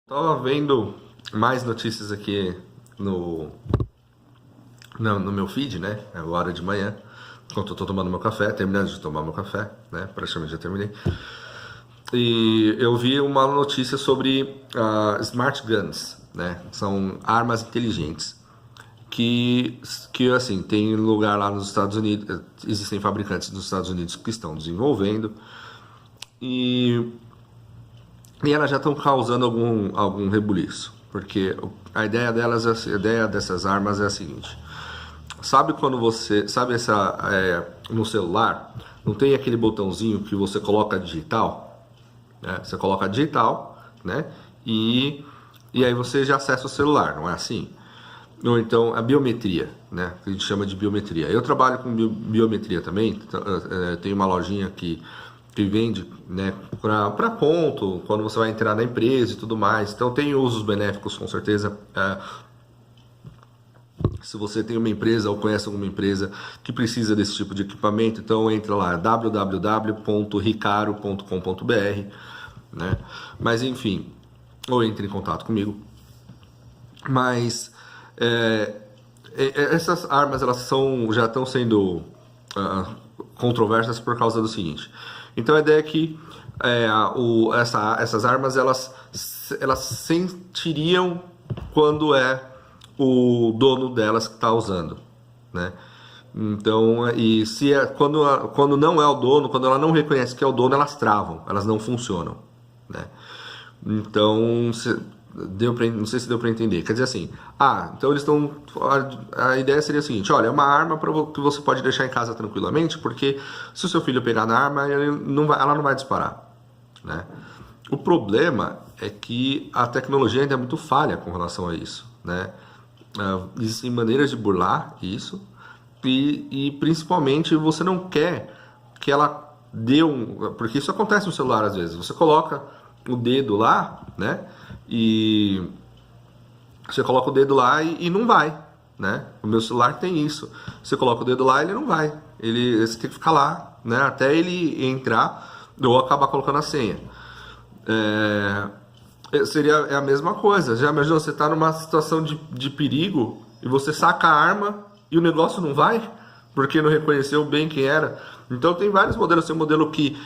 Tava vendo mais notícias aqui no meu feed, né? Agora de manhã, enquanto eu tô tomando meu café, terminando de tomar meu café, né? Praticamente já terminei. E eu vi uma notícia sobre smart guns, né? São armas inteligentes que assim, tem lugar lá nos Estados Unidos, existem fabricantes nos Estados Unidos que estão desenvolvendo e E elas já estão causando algum rebuliço, porque a ideia delas, a ideia dessas armas é a seguinte: sabe quando você, sabe no celular, não tem aquele botãozinho que você coloca digital, né? Você coloca digital, né? E aí você já acessa o celular, não é assim? Ou então a biometria, né? Que a gente chama de biometria. Eu trabalho com biometria também. Tem uma lojinha que vende, né, para ponto, quando você vai entrar na empresa e tudo mais. Então tem usos benéficos, com certeza. Se você tem uma empresa ou conhece alguma empresa que precisa desse tipo de equipamento, então entra lá www.ricaro.com.br, né? Mas enfim, ou entre em contato comigo. Mas essas armas já estão sendo controversas por causa do seguinte. Então a ideia é que essas armas elas sentiriam quando é o dono delas que está usando, né? Então, e se quando não é o dono, quando ela não reconhece que é o dono, elas travam, elas não funcionam, né? Então, não sei se deu para entender. Quer dizer assim, então eles estão. A ideia seria a seguinte: olha, é uma arma que você pode deixar em casa tranquilamente, porque se o seu filho pegar na arma, ela não vai disparar, né? O problema é que a tecnologia ainda é muito falha com relação a isso, né? Existem maneiras de burlar isso e principalmente você não quer que ela dê porque isso acontece no celular às vezes. Você coloca o dedo lá, né? E você coloca o dedo lá e não vai, né? O meu celular tem isso. Você coloca o dedo lá, ele não vai. Você tem que ficar lá, né? Até ele entrar ou acabar colocando a senha. Seria a mesma coisa. Já imaginou, você está numa situação de perigo e você saca a arma e o negócio não vai? Porque não reconheceu bem quem era. Então tem vários modelos. Tem um modelo que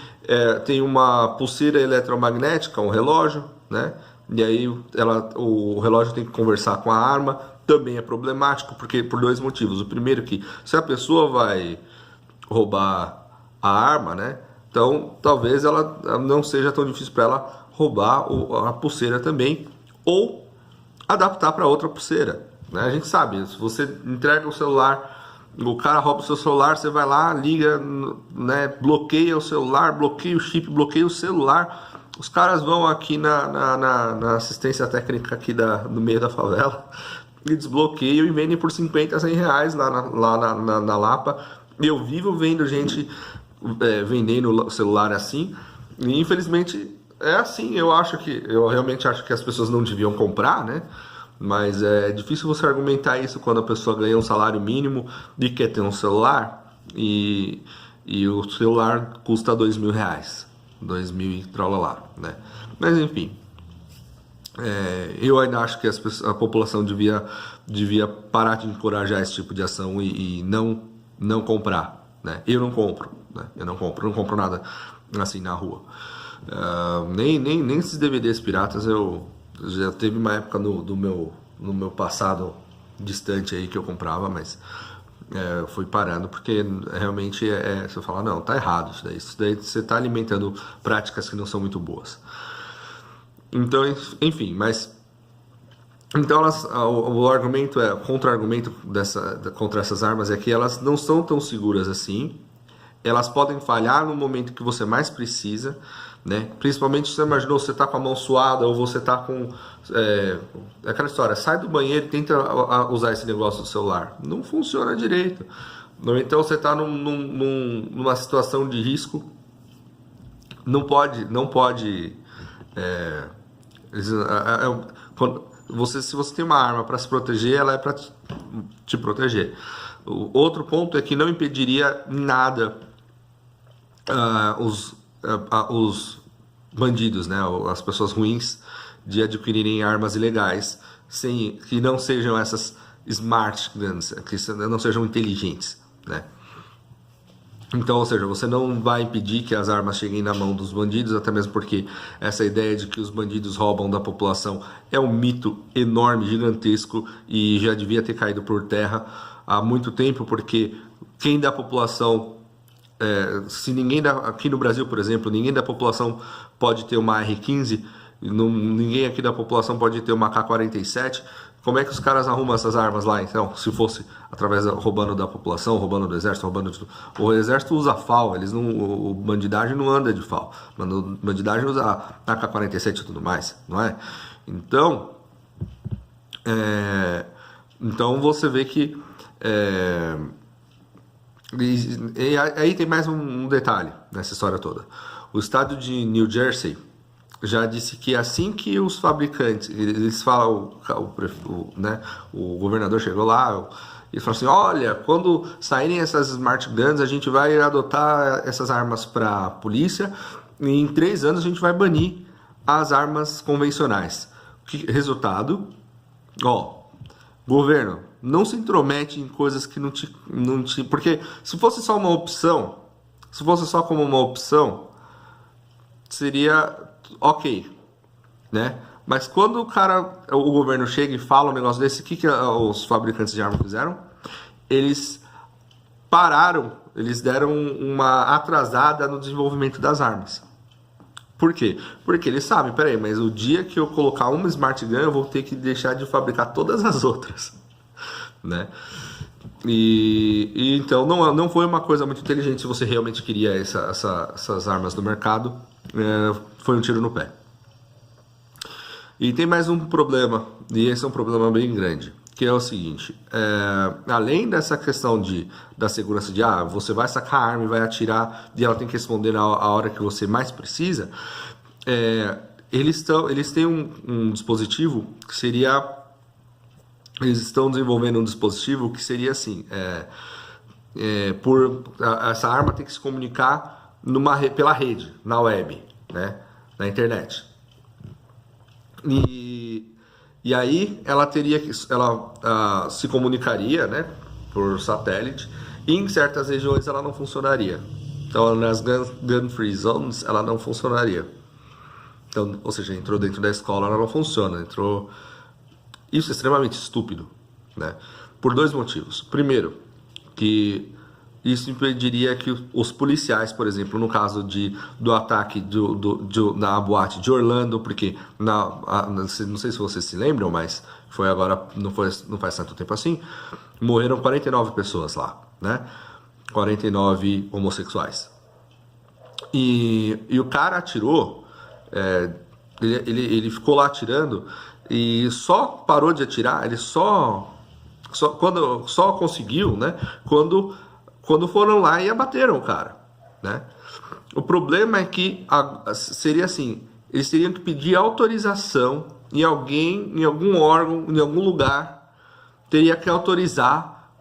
tem uma pulseira eletromagnética, um relógio, né? E aí o relógio tem que conversar com a arma. Também é problemático por dois motivos. O primeiro é que se a pessoa vai roubar a arma, né? Então talvez ela não seja tão difícil para ela roubar a pulseira também, ou adaptar para outra pulseira, né? A gente sabe, se você entrega o celular, o cara rouba o seu celular, você vai lá, liga, né, bloqueia o celular, bloqueia o chip, bloqueia o celular. Os caras vão aqui na assistência técnica aqui no meio da favela e desbloqueiam e vendem por 50, 100 reais lá na Lapa. Eu vivo vendo gente vendendo o celular assim, e infelizmente é assim. Eu realmente acho que as pessoas não deviam comprar, né? Mas é difícil você argumentar isso quando a pessoa ganha um salário mínimo e quer ter um celular e o celular custa 2.000 reais, 2.000 e trola, né? Mas enfim, eu ainda acho que a população devia parar de encorajar esse tipo de ação e não comprar, né? Eu não compro, né? Eu não compro nada assim na rua. Nem esses DVDs piratas. Eu já teve uma época no meu passado distante aí que eu comprava, mas eu fui parando porque realmente você fala, não, tá errado isso daí você está alimentando práticas que não são muito boas. Então, enfim, mas então o argumento o contra-argumento contra essas armas é que elas não são tão seguras assim. Elas podem falhar no momento que você mais precisa, né? Principalmente se você imaginou, você está com a mão suada ou você está com aquela história, sai do banheiro e tenta usar esse negócio do celular, não funciona direito. Então você está numa situação de risco, não pode se você tem uma arma para se proteger, ela é para te proteger. O outro ponto é que não impediria nada os bandidos, né, as pessoas ruins, de adquirirem armas ilegais, que não sejam essas smart guns, que não sejam inteligentes, né? Então, ou seja, você não vai impedir que as armas cheguem na mão dos bandidos, até mesmo porque essa ideia de que os bandidos roubam da população é um mito enorme, gigantesco, e já devia ter caído por terra há muito tempo, porque quem da população, se ninguém aqui no Brasil, por exemplo, ninguém da população pode ter uma R15, ninguém aqui da população pode ter uma AK-47, como é que os caras arrumam essas armas lá, então? Se fosse através roubando da população, roubando do exército, roubando de tudo. O exército usa FAL, o bandidagem não anda de FAL. Bandidagem usa AK-47 e tudo mais, não é? Então, então você vê que... e aí tem mais um detalhe nessa história toda. O estado de New Jersey já disse que assim que os fabricantes, eles falam, o governador chegou lá e falou assim, olha, quando saírem essas smart guns, a gente vai adotar essas armas para a polícia e em 3 anos a gente vai banir as armas convencionais. Resultado, governo, não se intromete em coisas que não te... Porque se fosse só uma opção, se fosse só como uma opção, seria... ok, né? Mas quando o governo chega e fala um negócio desse, o que os fabricantes de armas fizeram? Eles pararam, eles deram uma atrasada no desenvolvimento das armas. Por quê? Porque eles sabem, peraí, mas o dia que eu colocar uma Smart Gun, eu vou ter que deixar de fabricar todas as outras, né? E então não foi uma coisa muito inteligente se você realmente queria essas armas no mercado. Foi um tiro no pé. E tem mais um problema, e esse é um problema bem grande, que é o seguinte, além dessa questão da segurança de você vai sacar a arma e vai atirar e ela tem que responder na hora que você mais precisa, eles têm um dispositivo que seria... Eles estão desenvolvendo um dispositivo que seria assim, essa arma tem que se comunicar pela rede, na web, né, na internet. E aí ela se comunicaria, né, por satélite, e em certas regiões ela não funcionaria. Então nas gun free zones ela não funcionaria. Então, ou seja, entrou dentro da escola, ela não funciona. Isso é extremamente estúpido, né? Por 2 motivos. Primeiro, que isso impediria que os policiais, por exemplo, no caso do ataque na boate de Orlando, porque não sei se vocês se lembram, mas foi agora, não faz tanto tempo assim, morreram 49 pessoas lá, né? 49 homossexuais. E o cara atirou, ele ficou lá atirando e só parou de atirar, ele só conseguiu, né, quando foram lá e abateram o cara, né? O problema é que seria assim, eles teriam que pedir autorização em algum órgão, em algum lugar, teria que autorizar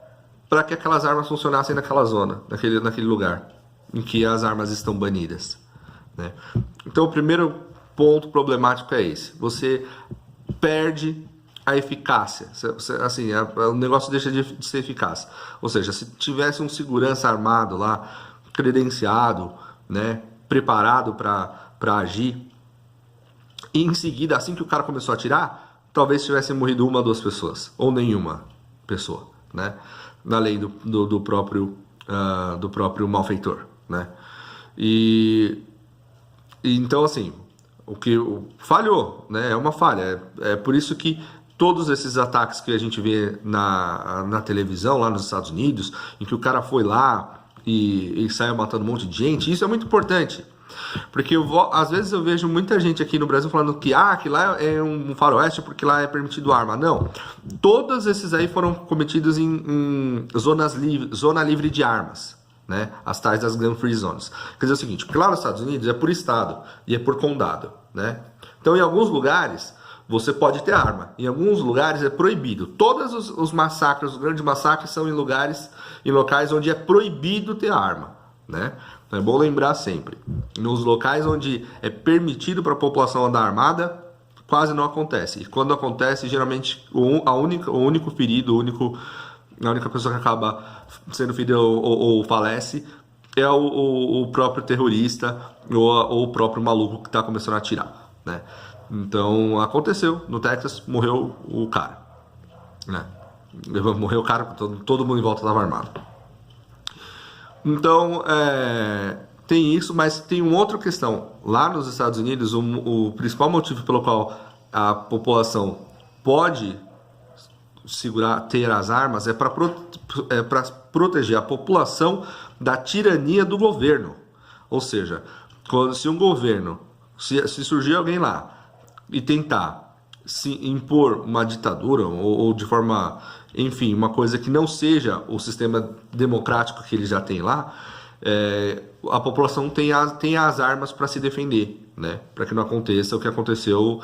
para que aquelas armas funcionassem naquela zona, naquele lugar em que as armas estão banidas, né? Então o primeiro ponto problemático é esse, você perde a eficácia, assim, o negócio deixa de ser eficaz. Ou seja, se tivesse um segurança armado lá, credenciado, né, preparado para agir, e em seguida, assim que o cara começou a atirar, talvez tivessem morrido 1 ou 2 pessoas, ou nenhuma pessoa, né, na lei do próprio malfeitor, né. E então, assim, falhou, né, é uma falha, é por isso que todos esses ataques que a gente vê na televisão lá nos Estados Unidos, em que o cara foi lá e saiu matando um monte de gente, isso é muito importante. Porque às vezes eu vejo muita gente aqui no Brasil falando que lá é um faroeste porque lá é permitido arma. Não, todos esses aí foram cometidos em zona livre de armas, né? As tais das gun free zones. Quer dizer o seguinte, porque lá nos Estados Unidos é por estado e é por condado, né? Então em alguns lugares você pode ter arma. Em alguns lugares é proibido. Todos os massacres, os grandes massacres são em locais onde é proibido ter arma, né? Então é bom lembrar sempre. Nos locais onde é permitido para a população andar armada, quase não acontece. E quando acontece, geralmente o único ferido, a única pessoa que acaba sendo ferida ou falece é o próprio terrorista ou o próprio maluco que está começando a atirar, né? Então aconteceu no Texas, morreu o cara, né? Morreu o cara, todo mundo em volta estava armado. Então tem isso, mas tem uma outra questão. Lá nos Estados Unidos, o principal motivo pelo qual a população pode ter as armas é para proteger a população da tirania do governo. Ou seja, se um governo, se surgir alguém lá e tentar se impor uma ditadura ou de forma, enfim, uma coisa que não seja o sistema democrático que eles já têm lá, a população tem as armas para se defender, né? Para que não aconteça o que aconteceu,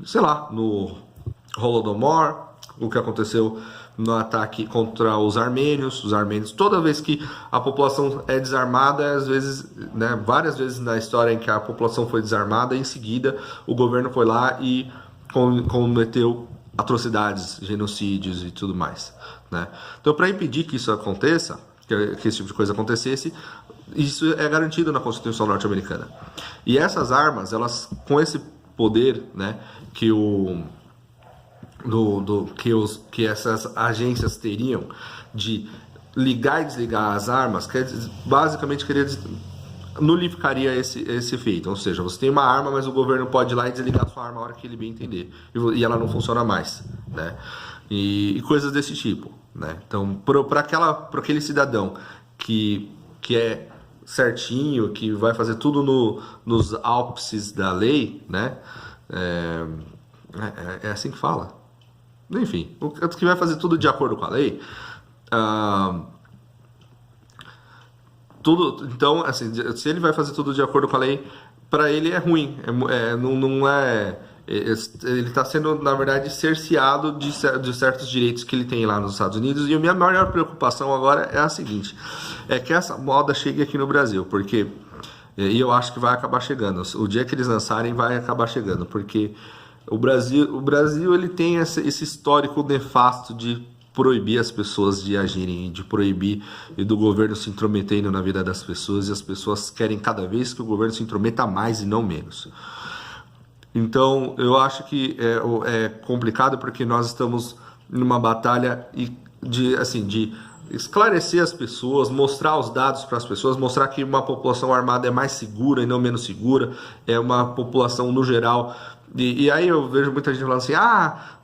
sei lá, no Holodomor, o que aconteceu no ataque contra os armênios. Os armênios, toda vez que a população é desarmada, às vezes, né, várias vezes na história em que a população foi desarmada, em seguida o governo foi lá e cometeu atrocidades, genocídios e tudo mais, né? Então, para impedir que isso aconteça, que esse tipo de coisa acontecesse, isso é garantido na Constituição norte-americana. E essas armas, elas, com esse poder, né, que essas agências teriam de ligar e desligar as armas, basicamente nulificaria esse efeito. Ou seja, você tem uma arma, mas o governo pode ir lá e desligar a sua arma a hora que ele bem entender, e ela não funciona mais, né? E coisas desse tipo, né? Então, para aquele cidadão que é certinho, que vai fazer tudo nos ápices da lei, né? É assim que fala. Enfim, o que vai fazer tudo de acordo com a lei, então, assim, se ele vai fazer tudo de acordo com a lei, para ele é ruim, ele está sendo, na verdade, cerceado de certos direitos que ele tem lá nos Estados Unidos. E a minha maior preocupação agora é a seguinte, é que essa moda chegue aqui no Brasil, porque, e eu acho que vai acabar chegando, o dia que eles lançarem vai acabar chegando, porque o Brasil ele tem esse histórico nefasto de proibir as pessoas de agirem, de proibir e do governo se intrometendo na vida das pessoas, e as pessoas querem cada vez que o governo se intrometa mais e não menos. Então eu acho que é complicado, porque nós estamos numa batalha de esclarecer as pessoas, mostrar os dados para as pessoas, mostrar que uma população armada é mais segura e não menos segura, é uma população no geral. E aí eu vejo muita gente falando assim,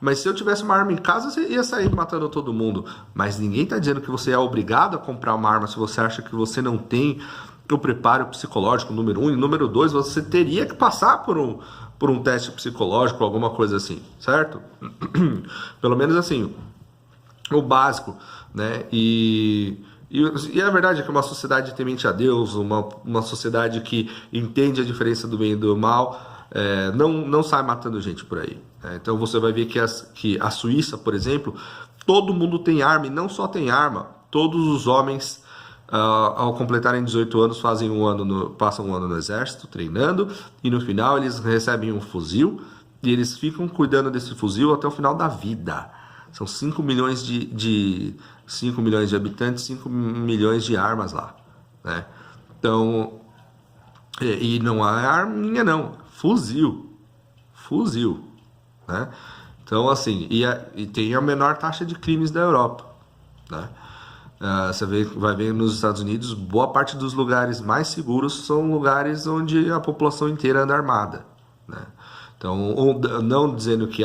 mas se eu tivesse uma arma em casa, você ia sair matando todo mundo. Mas ninguém está dizendo que você é obrigado a comprar uma arma se você acha que você não tem o preparo psicológico, número 1. E número 2, você teria que passar por um teste psicológico, alguma coisa assim, certo? Pelo menos assim, o básico, né? E a verdade é que uma sociedade temente a Deus, uma sociedade que entende a diferença do bem e do mal, não sai matando gente por aí. Então você vai ver que a Suíça, por exemplo, todo mundo tem arma, e não só tem arma, todos os homens, ao completarem 18 anos, passam um ano no exército, treinando, e no final eles recebem um fuzil, e eles ficam cuidando desse fuzil até o final da vida. São 5 milhões de habitantes, 5 milhões de armas lá, né? Então, e não é arminha não, fuzil, né? Então, assim, e tem a menor taxa de crimes da Europa, né? Você vai ver nos Estados Unidos, boa parte dos lugares mais seguros são lugares onde a população inteira anda armada, né? Então, não dizendo que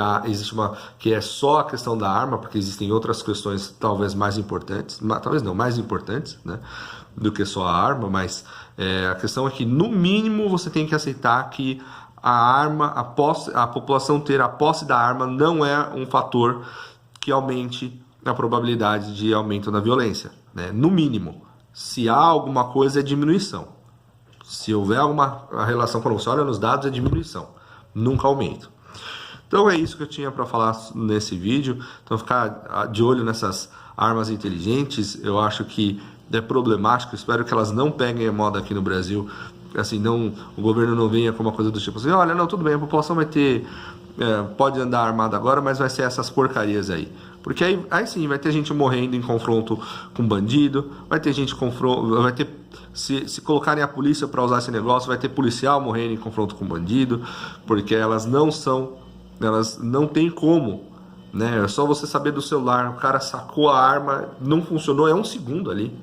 que é só a questão da arma, porque existem outras questões talvez mais importantes, talvez não mais importantes, né, do que só a arma, mas a questão é que, no mínimo, você tem que aceitar que a população ter a posse da arma não é um fator que aumente a probabilidade de aumento na violência, né? No mínimo. Se há alguma coisa, é diminuição. Se houver alguma relação, quando você olha nos dados, é diminuição, nunca aumento. Então é isso que eu tinha para falar nesse vídeo. Então ficar de olho nessas armas inteligentes, eu acho que é problemático. Espero que elas não peguem a moda aqui no Brasil, assim, não, o governo não venha com uma coisa do tipo assim, olha, não, tudo bem, a população vai ter, pode andar armada agora, mas vai ser essas porcarias aí. Porque aí sim, vai ter gente morrendo em confronto com bandido, vai ter gente vai ter, se colocarem a polícia para usar esse negócio, vai ter policial morrendo em confronto com bandido, porque elas não tem como, né? É só você saber do celular, o cara sacou a arma, não funcionou, é um segundo ali.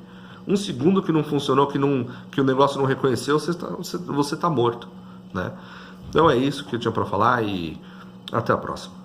Um segundo que não funcionou, que o negócio não reconheceu, você tá morto, né? Então é isso que eu tinha para falar e até a próxima.